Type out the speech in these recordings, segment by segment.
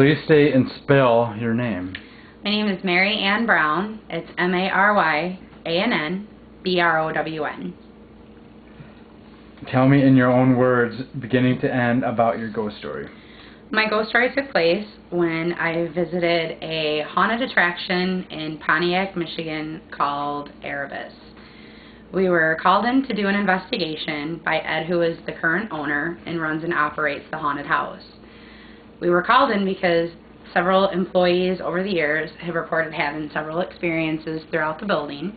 Please state and spell your name. My name is MaryAnn Brown. It's MaryAnn Brown. Tell me in your own words, beginning to end, about your ghost story. My ghost story took place when I visited a haunted attraction in Pontiac, Michigan called Erebus. We were called in to do an investigation by Ed, who is the current owner and runs and operates the haunted house. We were called in because several employees over the years have reported having several experiences throughout the building.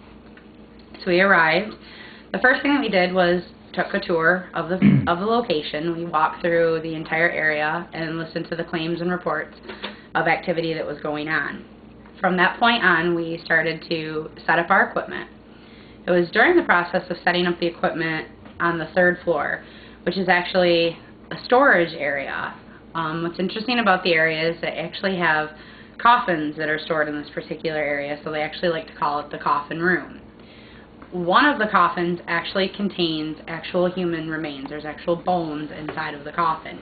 So we arrived. The first thing that we did was took a tour of the location. We walked through the entire area and listened to the claims and reports of activity that was going on. From that point on, we started to set up our equipment. It was during the process of setting up the equipment on the third floor, which is actually a storage area. What's interesting about the area is they actually have coffins that are stored in this particular area, so they actually like to call it the coffin room. One of the coffins actually contains actual human remains. There's actual bones inside of the coffin.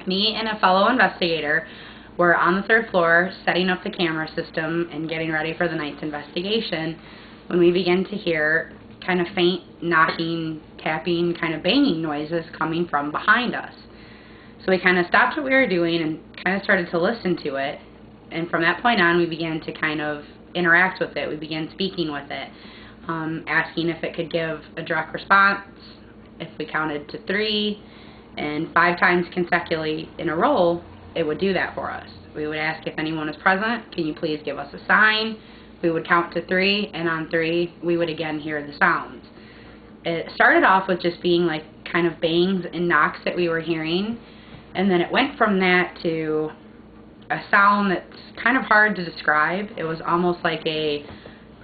Me and a fellow investigator were on the third floor setting up the camera system and getting ready for the night's investigation when we began to hear kind of faint knocking, tapping, kind of banging noises coming from behind us. So we kind of stopped what we were doing and kind of started to listen to it. And from that point on, we began to kind of interact with it. We began speaking with it, asking if it could give a direct response, if we counted to 3, and 5 times consecutively in a row, it would do that for us. We would ask if anyone is present, can you please give us a sign? We would count to 3, and on 3, we would again hear the sounds. It started off with just being like kind of bangs and knocks that we were hearing, and then it went from that to a sound that's kind of hard to describe. It was almost like a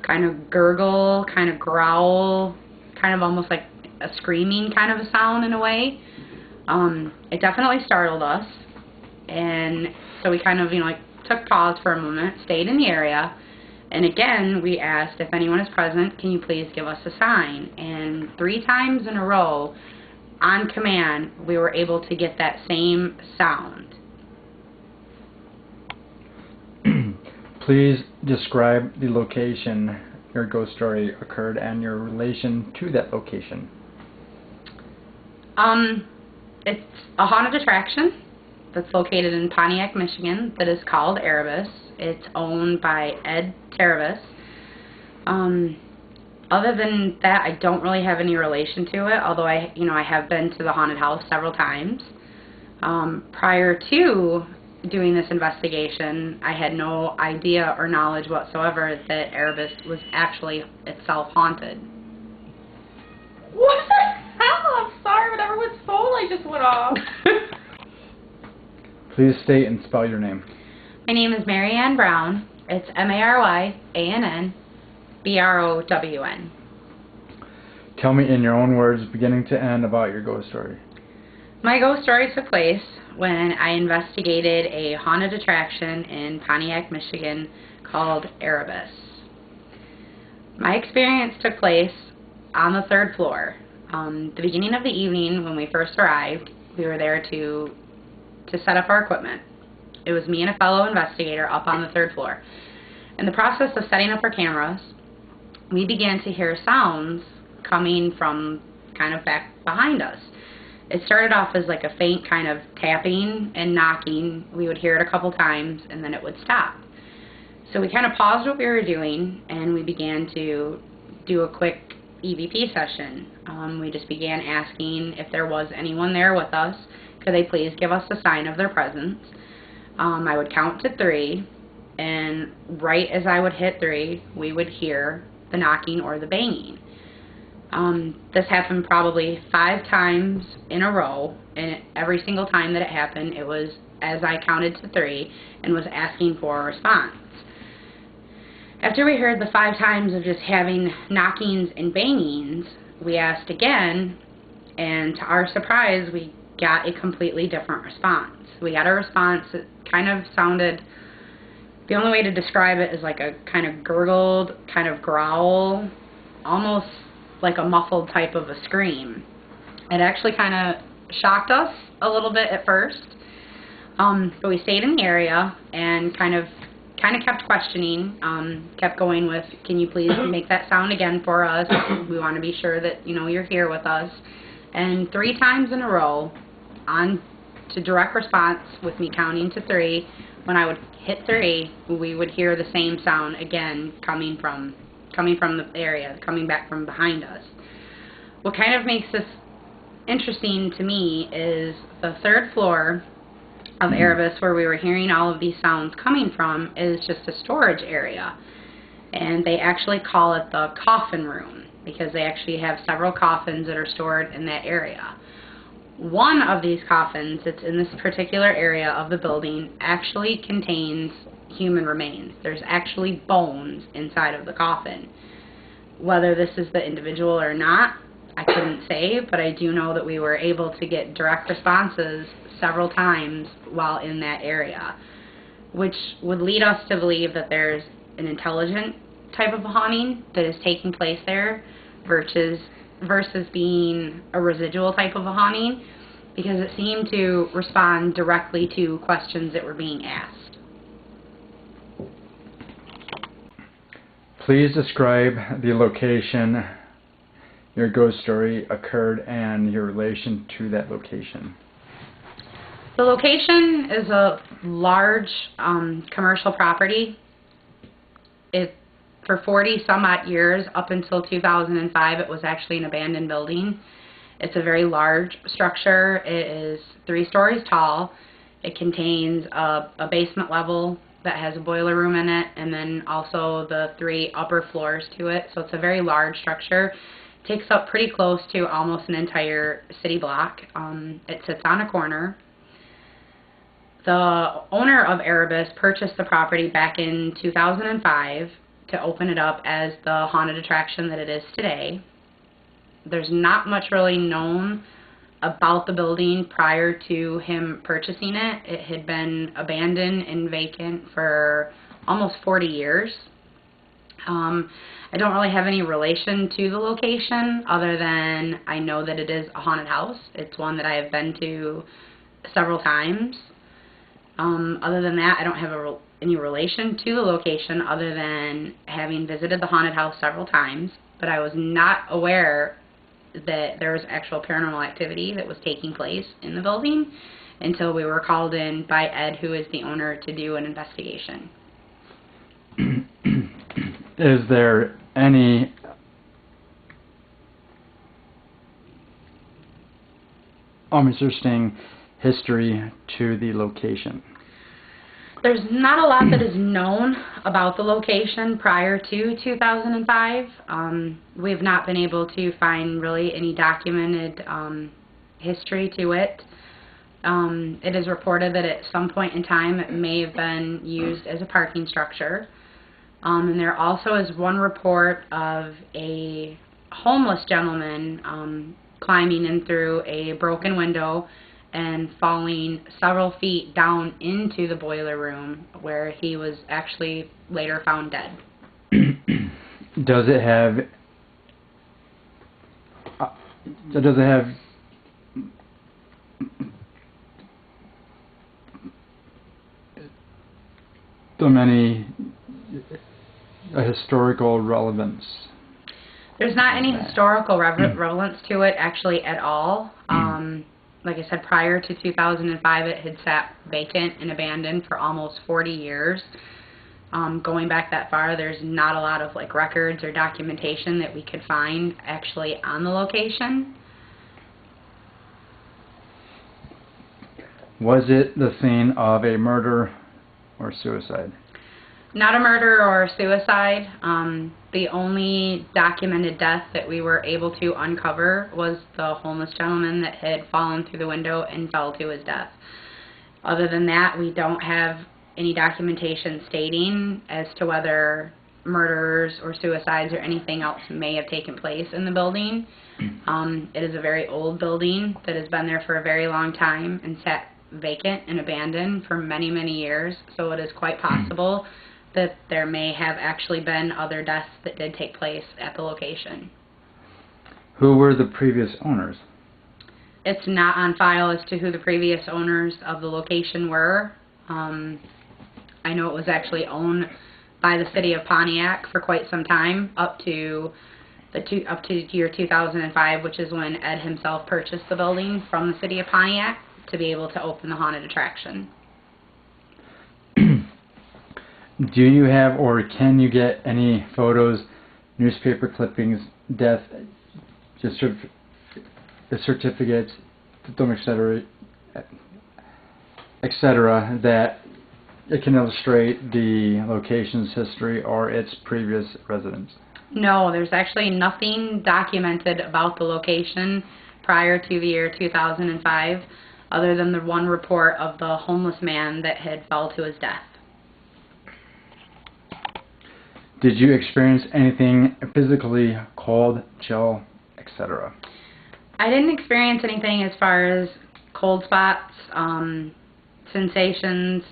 kind of gurgle, kind of growl, kind of almost like a screaming kind of a sound in a way. It definitely startled us, and so we kind of, took pause for a moment, stayed in the area, and again, we asked if anyone is present, can you please give us a sign? And 3 times in a row, on command, we were able to get that same sound. Please describe the location your ghost story occurred and your relation to that location. It's a haunted attraction that's located in Pontiac, Michigan, that is called Erebus. It's owned by Ed Terabas. Other than that, I don't really have any relation to it, although I have been to the haunted house several times. Prior to doing this investigation, I had no idea or knowledge whatsoever that Erebus was actually itself haunted. What the hell? I'm sorry, but everyone's phone light just went off. Please state and spell your name. My name is MaryAnn Brown. It's MaryAnn Brown. Tell me in your own words, beginning to end, about your ghost story. My ghost story took place when I investigated a haunted attraction in Pontiac, Michigan called Erebus. My experience took place on the 3rd floor. The beginning of the evening when we first arrived, we were there to set up our equipment. It was me and a fellow investigator up on the 3rd floor. In the process of setting up our cameras, we began to hear sounds coming from kind of back behind us. It started off as like a faint kind of tapping and knocking. We would hear it a couple times and then it would stop. So we kind of paused what we were doing and we began to do a quick EVP session. We just began asking if there was anyone there with us. Could they please give us a sign of their presence? I would count to 3, and right as I would hit 3, we would hear the knocking or the banging. This happened probably 5 times in a row, and every single time that it happened, it was as I counted to 3 and was asking for a response. After we heard the 5 times of just having knockings and bangings, we asked again, and to our surprise, we got a completely different response. We got a response that kind of sounded, the only way to describe it is like a kind of gurgled, kind of growl, almost like a muffled type of a scream. It actually kind of shocked us a little bit at first. But we stayed in the area and kind of kept questioning, kept going with, can you please make that sound again for us? We want to be sure that, you're here with us. And 3 times in a row, on to direct response with me counting to 3, when I would hit 3, we would hear the same sound again coming from the area, coming back from behind us. What kind of makes this interesting to me is the 3rd floor of Erebus, where we were hearing all of these sounds coming from, is just a storage area. And they actually call it the coffin room because they actually have several coffins that are stored in that area. One of these coffins that's in this particular area of the building actually contains human remains. There's actually bones inside of the coffin. Whether this is the individual or not, I couldn't say, but I do know that we were able to get direct responses several times while in that area, which would lead us to believe that there's an intelligent type of haunting that is taking place there versus being a residual type of a haunting, because it seemed to respond directly to questions that were being asked. Please describe the location your ghost story occurred and your relation to that location. The location is a large commercial property. For 40 some odd years, up until 2005, it was actually an abandoned building. It's a very large structure. It is 3 stories tall. It contains a basement level that has a boiler room in it, and then also the 3 upper floors to it. So it's a very large structure. It takes up pretty close to almost an entire city block. It sits on a corner. The owner of Erebus purchased the property back in 2005 to open it up as the haunted attraction that it is today. There's not much really known about the building prior to him purchasing it. It had been abandoned and vacant for almost 40 years. I don't really have any relation to the location other than I know that it is a haunted house. It's one that I have been to several times. Other than that, I don't have any relation to the location other than having visited the haunted house several times, but I was not aware that there was actual paranormal activity that was taking place in the building until we were called in by Ed, who is the owner, to do an investigation. Is there any interesting history to the location? There's not a lot that is known about the location prior to 2005. We have not been able to find really any documented history to it. It is reported that at some point in time it may have been used as a parking structure. And there also is one report of a homeless gentleman climbing in through a broken window and falling several feet down into the boiler room, where he was actually later found dead. Does it have so many historical relevance? There's not any historical relevance to it actually at all. Like I said, prior to 2005, it had sat vacant and abandoned for almost 40 years. Going back that far, there's not a lot of records or documentation that we could find actually on the location. Was it the scene of a murder or suicide? Not a murder or a suicide. The only documented death that we were able to uncover was the homeless gentleman that had fallen through the window and fell to his death. Other than that, we don't have any documentation stating as to whether murders or suicides or anything else may have taken place in the building. It is a very old building that has been there for a very long time and sat vacant and abandoned for many, many years, so it is quite possible that there may have actually been other deaths that did take place at the location. Who were the previous owners? It's not on file as to who the previous owners of the location were. I know it was actually owned by the city of Pontiac for quite some time, up to year 2005, which is when Ed himself purchased the building from the city of Pontiac to be able to open the haunted attraction. Do you have or can you get any photos, newspaper clippings, death certificates, etc., that it can illustrate the location's history or its previous residents? No, there's actually nothing documented about the location prior to the year 2005, other than the one report of the homeless man that had fell to his death. Did you experience anything physically cold, chill, etc.? I didn't experience anything as far as cold spots, sensations,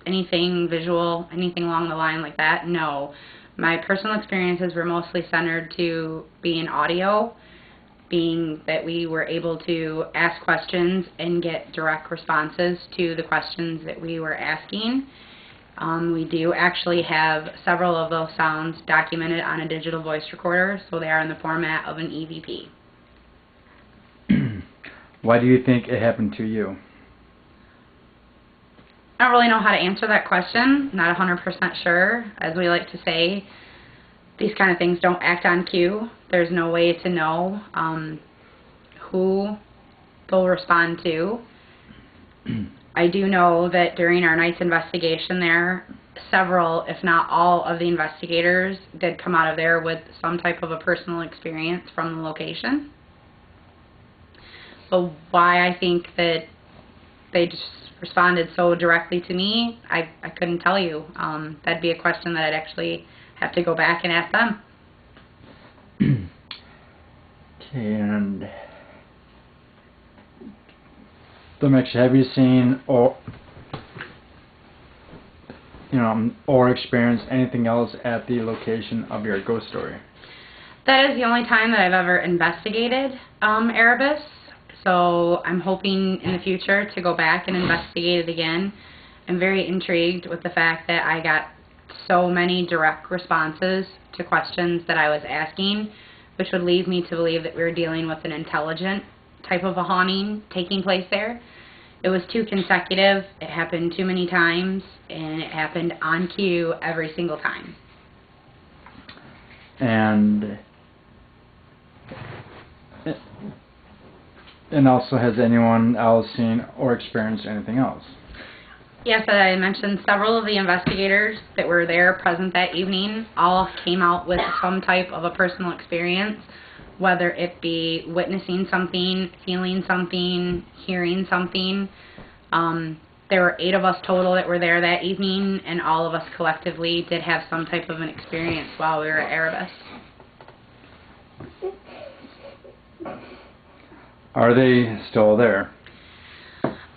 anything visual, anything along the line like that. No. My personal experiences were mostly centered to being audio, being that we were able to ask questions and get direct responses to the questions that we were asking. We do actually have several of those sounds documented on a digital voice recorder, so they are in the format of an EVP. Why do you think it happened to you? I don't really know how to answer that question. Not 100% sure. As we like to say, these kind of things don't act on cue. There's no way to know who they'll respond to. I do know that during our night's investigation there, several, if not all, of the investigators did come out of there with some type of a personal experience from the location. But why I think that they just responded so directly to me, I couldn't tell you. That'd be a question that I'd actually have to go back and ask them. Okay, and have you seen or experienced anything else at the location of your ghost story? That is the only time that I've ever investigated Erebus. So I'm hoping in the future to go back and investigate it again. I'm very intrigued with the fact that I got so many direct responses to questions that I was asking, which would lead me to believe that we were dealing with an intelligent type of a haunting taking place there. It was too consecutive, it happened too many times, and it happened on cue every single time. And also, has anyone else seen or experienced anything else? Yes, as I mentioned, several of the investigators that were there present that evening all came out with some type of a personal experience, whether it be witnessing something, feeling something, hearing something. There were 8 of us total that were there that evening, and all of us collectively did have some type of an experience while we were at Erebus. Are they still there?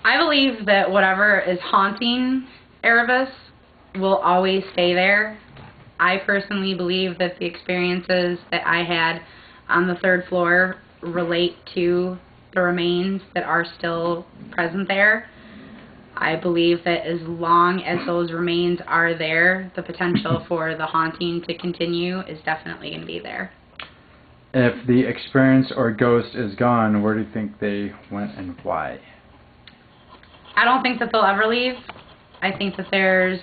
I believe that whatever is haunting Erebus will always stay there. I personally believe that the experiences that I had on the 3rd floor relate to the remains that are still present there. I believe that as long as those remains are there, the potential for the haunting to continue is definitely going to be there. If the experience or ghost is gone, where do you think they went and why? I don't think that they'll ever leave. I think that there's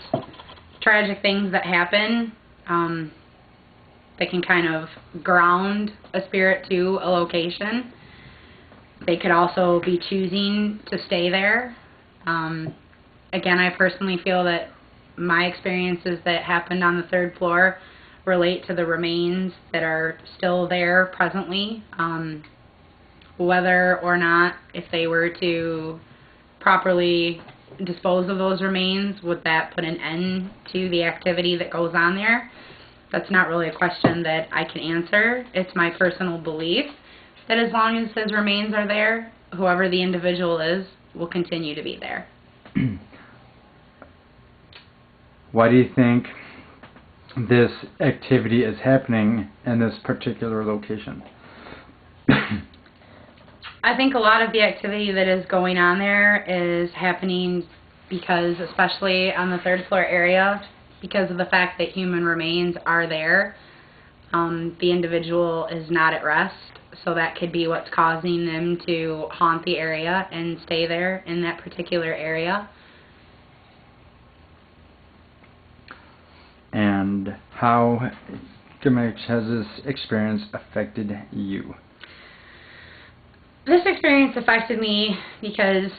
tragic things that happen that can kind of ground a spirit to a location. They could also be choosing to stay there. Again, I personally feel that my experiences that happened on the 3rd floor relate to the remains that are still there presently. Whether or not, if they were to properly dispose of those remains, would that put an end to the activity that goes on there? That's not really a question that I can answer. It's my personal belief that as long as his remains are there, whoever the individual is will continue to be there. Why do you think this activity is happening in this particular location? I think a lot of the activity that is going on there is happening because, especially on the third floor area, because of the fact that human remains are there, the individual is not at rest, so that could be what's causing them to haunt the area and stay there in that particular area. And how has this experience affected you? This experience affected me because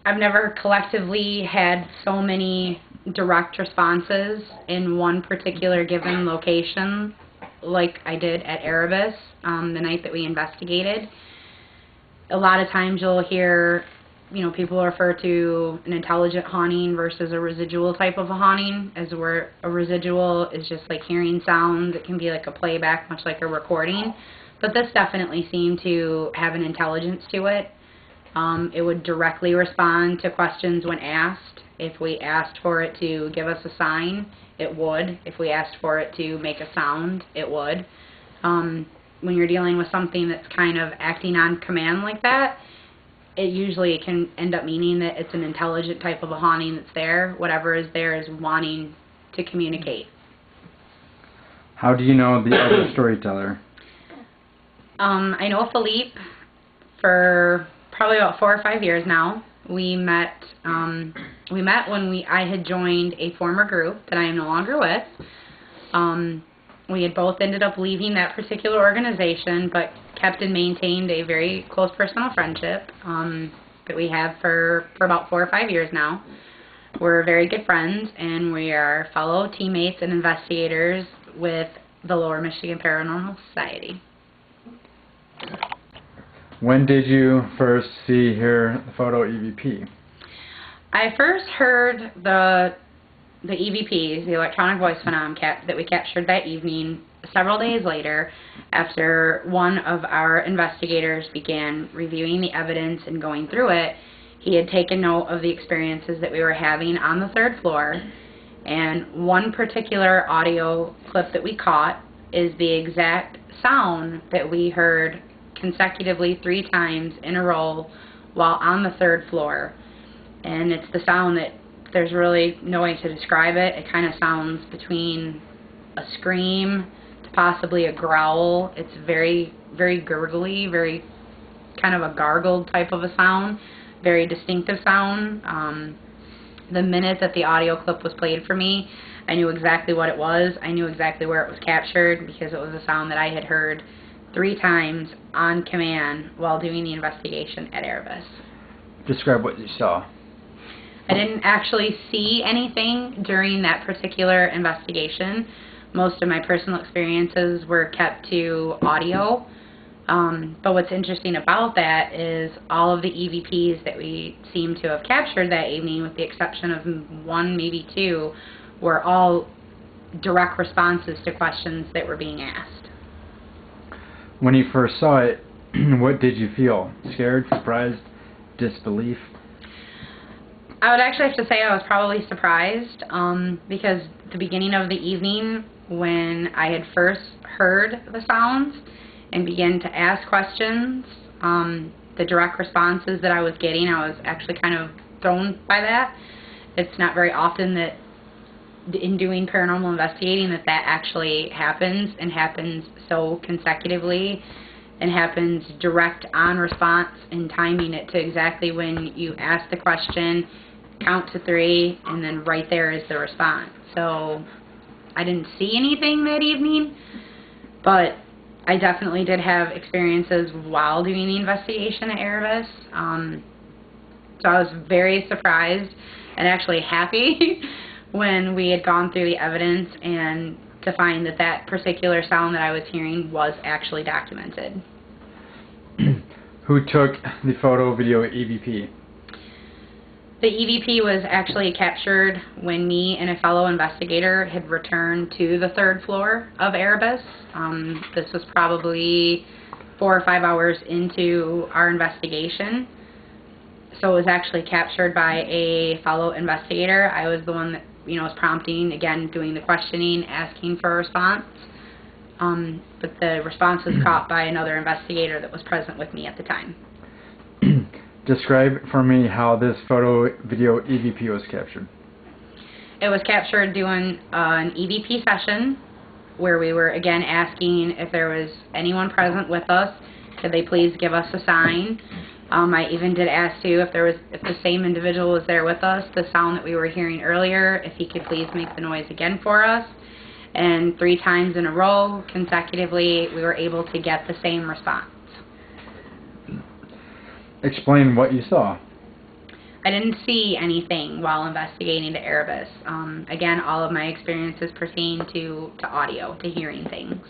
I've never collectively had so many direct responses in one particular given location like I did at Erebus the night that we investigated. A lot of times you'll hear, people refer to an intelligent haunting versus a residual type of a haunting, as where a residual is just like hearing sounds. It can be like a playback, much like a recording. But this definitely seemed to have an intelligence to it. It would directly respond to questions when asked. If we asked for it to give us a sign, it would. If we asked for it to make a sound, it would. When you're dealing with something that's kind of acting on command like that, it usually can end up meaning that it's an intelligent type of a haunting that's there. Whatever is there is wanting to communicate. How do you know the other storyteller? I know Philippe for probably about 4 or 5 years now. We met when I had joined a former group that I am no longer with. We had both ended up leaving that particular organization, but kept and maintained a very close personal friendship that we have for about 4 or 5 years now. We're very good friends, and we are fellow teammates and investigators with the Lower Michigan Paranormal Society. When did you first hear the photo EVP? I first heard the EVPs, the electronic voice phenom that we captured that evening, several days later, after one of our investigators began reviewing the evidence and going through it. He had taken note of the experiences that we were having on the third floor, and one particular audio clip that we caught is the exact sound that we heard consecutively 3 times in a row while on the third floor. And it's the sound that there's really no way to describe it. It kind of sounds between a scream to possibly a growl. It's very, very gurgly, very kind of a gargled type of a sound, very distinctive sound. The minute that the audio clip was played for me, I knew exactly what it was. I knew exactly where it was captured because it was a sound that I had heard 3 times on command while doing the investigation at Erebus. Describe what you saw. I didn't actually see anything during that particular investigation. Most of my personal experiences were kept to audio. But what's interesting about that is all of the EVPs that we seem to have captured that evening, with the exception of 1, maybe 2, were all direct responses to questions that were being asked. When you first saw it, what did you feel? Scared, surprised, disbelief? I would actually have to say I was probably surprised because the beginning of the evening, when I had first heard the sounds and began to ask questions, the direct responses that I was getting, I was actually kind of thrown by that. It's not very often that in doing paranormal investigating that actually happens, and happens so consecutively, and happens direct on response and timing it to exactly when you ask the question, count to 3, and then right there is the response. So I didn't see anything that evening, but I definitely did have experiences while doing the investigation at Erebus. So I was very surprised and actually happy when we had gone through the evidence and to find that that particular sound that I was hearing was actually documented. Who took the photo video EVP? The EVP was actually captured when me and a fellow investigator had returned to the third floor of Erebus. This was probably 4 or 5 hours into our investigation. So it was actually captured by a fellow investigator. I was the one that was prompting, again, doing the questioning, asking for a response. but the response was caught by another investigator that was present with me at the time. Describe for me how this photo video EVP was captured. It was captured doing an EVP session where we were again asking if there was anyone present with us, could they please give us a sign. I even did ask too if the same individual was there with us, the sound that we were hearing earlier, if he could please make the noise again for us. And 3 times in a row, consecutively, we were able to get the same response. Explain what you saw. I didn't see anything while investigating the Erebus. Again, all of my experiences pertain to audio, to hearing things.